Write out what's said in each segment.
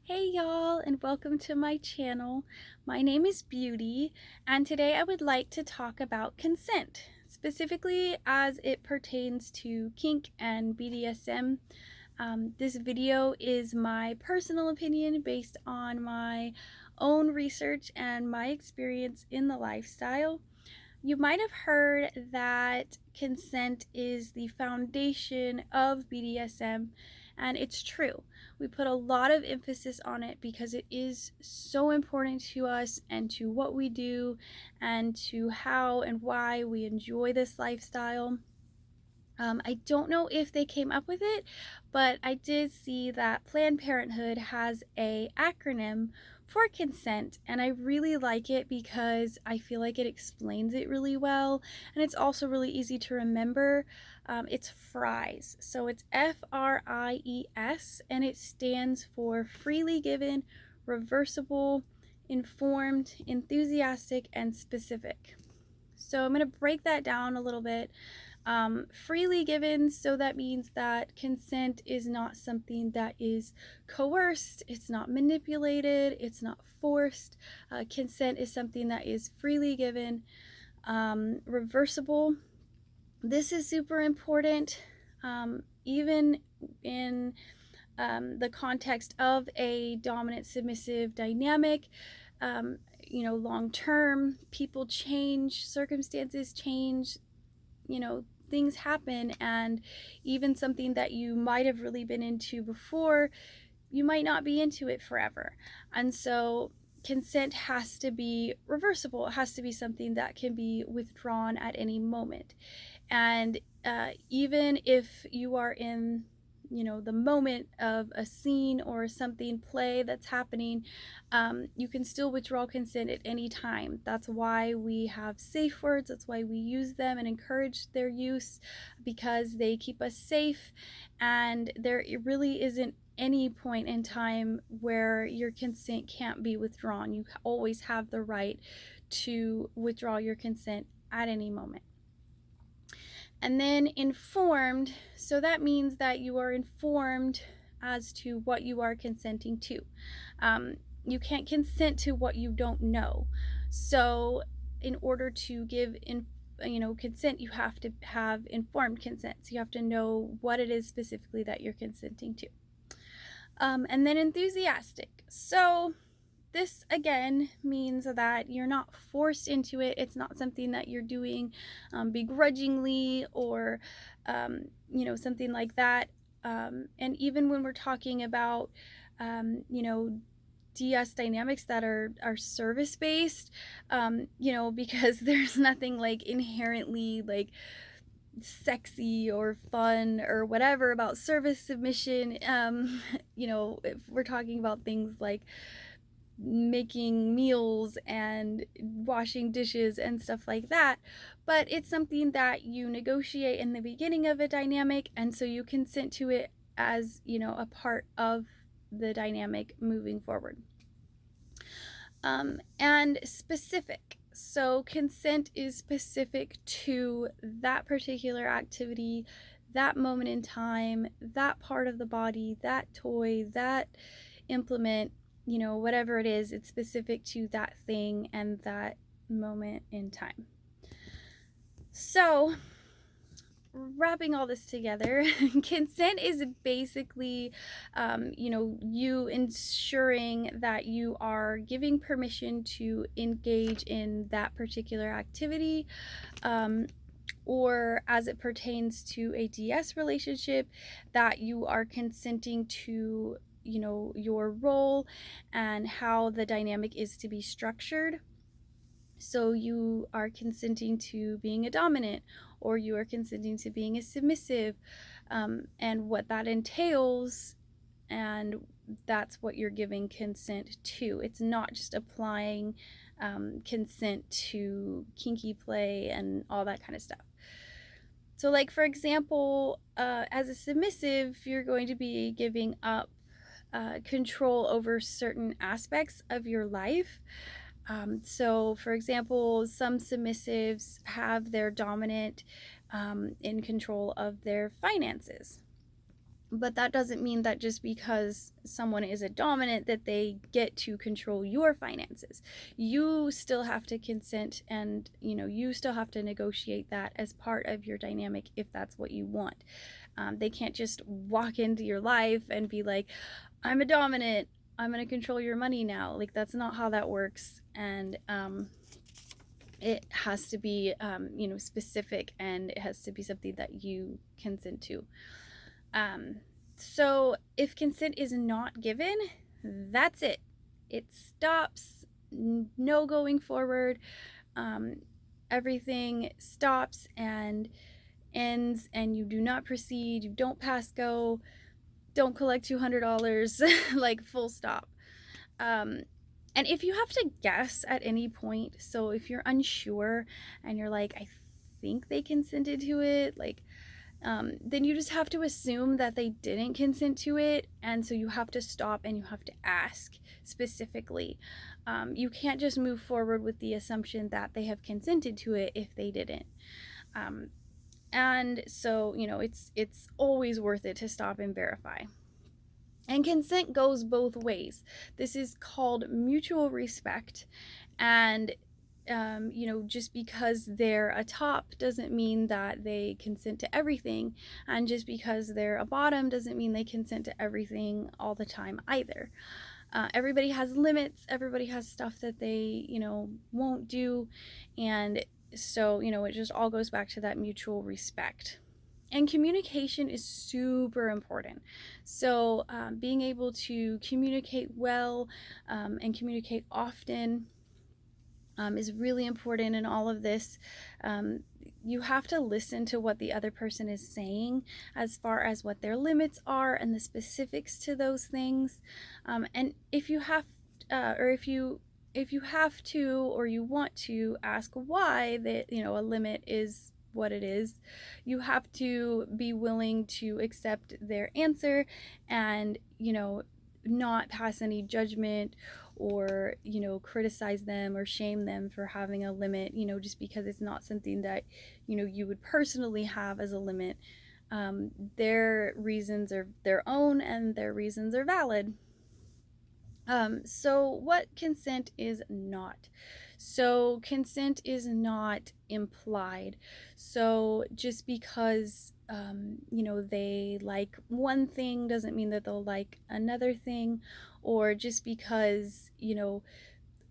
Hey y'all, and welcome to my channel. My name is Beauty, and today I would like to talk about consent, specifically as it pertains to kink and BDSM. This video is my personal opinion based on my own research and my experience in the lifestyle. You might have heard that consent is the foundation of BDSM, and it's true. We put a lot of emphasis on it because it is so important to us and to what we do and to how and why we enjoy this lifestyle. I don't know if they came up with it, but I did see that Planned Parenthood has a acronym for consent, and I really like it because I feel like it explains it really well, and it's also really easy to remember. It's FRIES, so it's FRIES, and it stands for freely given, reversible, informed, enthusiastic, and specific. So I'm going to break that down a little bit. Freely given, so that means that consent is not something that is coerced, it's not manipulated, it's not forced. Consent is something that is freely given. Reversible, this is super important, even in the context of a dominant submissive dynamic. Long term, people change, circumstances change, things happen, and even something that you might have really been into before, you might not be into it forever. And so consent has to be reversible. It has to be something that can be withdrawn at any moment. And even if you are in the moment of a scene or something play that's happening, you can still withdraw consent at any time. That's why we have safe words. That's why we use them and encourage their use, because they keep us safe, and there really isn't any point in time where your consent can't be withdrawn. You always have the right to withdraw your consent at any moment. And then informed, so that means that you are informed as to what you are consenting to. You can't consent to what you don't know. So in order to give consent, you have to have informed consent. So you have to know what it is specifically that you're consenting to. And then enthusiastic. So this again means that you're not forced into it. It's not something that you're doing begrudgingly or something like that. And even when we're talking about DS dynamics that are service based, because there's nothing like inherently like sexy or fun or whatever about service submission. If we're talking about things like making meals and washing dishes and stuff like that, but it's something that you negotiate in the beginning of a dynamic, and so you consent to it as a part of the dynamic moving forward. And specific, so consent is specific to that particular activity, that moment in time, that part of the body, that toy, that implement, whatever it is, it's specific to that thing and that moment in time. So wrapping all this together, consent is basically, you ensuring that you are giving permission to engage in that particular activity, or as it pertains to a DS relationship, that you are consenting to your role and how the dynamic is to be structured. So you are consenting to being a dominant, or you are consenting to being a submissive, and what that entails, and that's what you're giving consent to. It's not just applying consent to kinky play and all that kind of stuff. So like, for example, as a submissive, you're going to be giving up control over certain aspects of your life. So for example, some submissives have their dominant in control of their finances. But that doesn't mean that just because someone is a dominant that they get to control your finances. You still have to consent, and you still have to negotiate that as part of your dynamic if that's what you want. They can't just walk into your life and be like, I'm a dominant, I'm going to control your money now. Like, that's not how that works. And it has to be specific, and it has to be something that you consent to. So if consent is not given, that's it. It stops. No going forward. Everything stops and ends, and you do not proceed. You don't pass go. Don't collect $200. Like, full stop. And if you have to guess at any point, so if you're unsure and you're like, I think they consented to it, like, then you just have to assume that they didn't consent to it, and so you have to stop and you have to ask specifically. You can't just move forward with the assumption that they have consented to it if they didn't. And so, it's always worth it to stop and verify. And consent goes both ways. This is called mutual respect, and just because they're a top doesn't mean that they consent to everything, and just because they're a bottom doesn't mean they consent to everything all the time either. Everybody has limits, everybody has stuff that they won't do, and so it just all goes back to that mutual respect. And communication is super important. So being able to communicate well and communicate often is really important in all of this. You have to listen to what the other person is saying as far as what their limits are and the specifics to those things. And if you have, or if you have to, or you want to ask why that a limit is what it is, you have to be willing to accept their answer and not pass any judgment or criticize them or shame them for having a limit, just because it's not something that you would personally have as a limit. Their reasons are their own, and their reasons are valid. So what consent is not? So consent is not implied. So just because they like one thing doesn't mean that they'll like another thing, or just because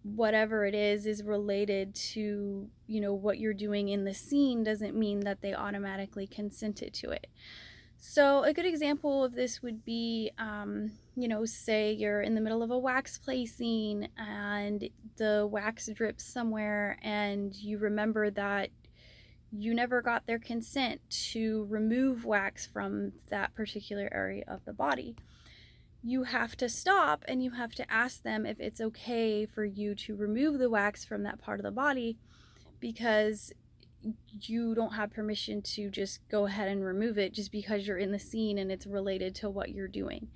whatever it is related to what you're doing in the scene doesn't mean that they automatically consented to it. So a good example of this would be, say you're in the middle of a wax play scene and the wax drips somewhere, and you remember that you never got their consent to remove wax from that particular area of the body. You have to stop and you have to ask them if it's okay for you to remove the wax from that part of the body, because you don't have permission to just go ahead and remove it just because you're in the scene and it's related to what you're doing.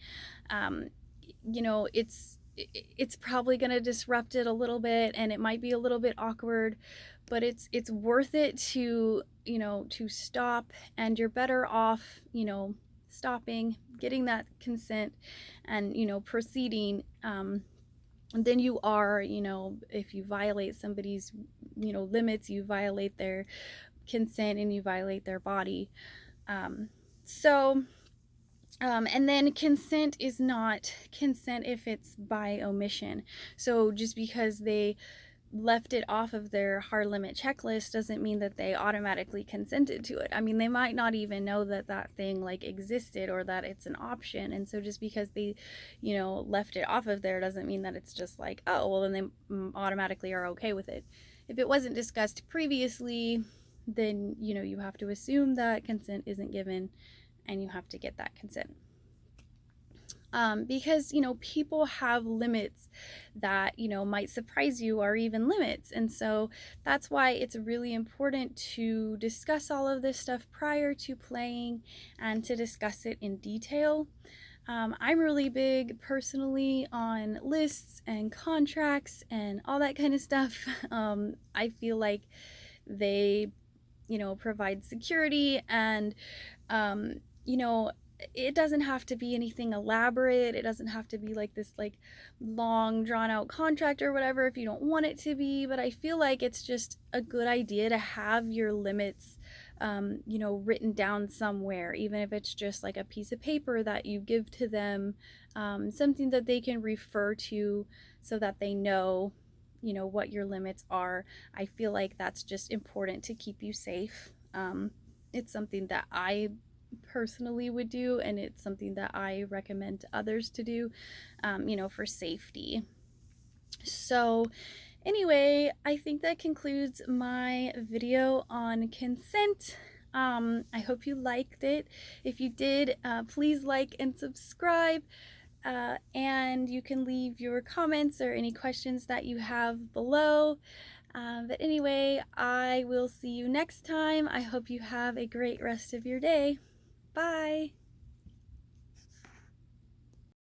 It's probably going to disrupt it a little bit, and it might be a little bit awkward, but it's worth it to stop, and you're better off stopping, getting that consent, and proceeding, than you are if you violate somebody's limits, you violate their consent, and you violate their body. And then consent is not consent if it's by omission. So just because they left it off of their hard limit checklist doesn't mean that they automatically consented to it. I mean, they might not even know that thing like existed or that it's an option. And so just because they left it off of there doesn't mean that it's just like, oh well, then they automatically are okay with it. If it wasn't discussed previously, then you have to assume that consent isn't given, and you have to get that consent. Because people have limits that might surprise you, or even limits, and so that's why it's really important to discuss all of this stuff prior to playing and to discuss it in detail. I'm really big personally on lists and contracts and all that kind of stuff. I feel like they provide security, and it doesn't have to be anything elaborate. It doesn't have to be like this like long drawn out contract or whatever if you don't want it to be, but I feel like it's just a good idea to have your limits written down somewhere, even if it's just like a piece of paper that you give to them, something that they can refer to so that they know, what your limits are. I feel like that's just important to keep you safe. It's something that I personally would do, and it's something that I recommend to others to do, for safety. So, anyway, I think that concludes my video on consent. I hope you liked it. If you did, please like and subscribe. And you can leave your comments or any questions that you have below. But anyway, I will see you next time. I hope you have a great rest of your day. Bye.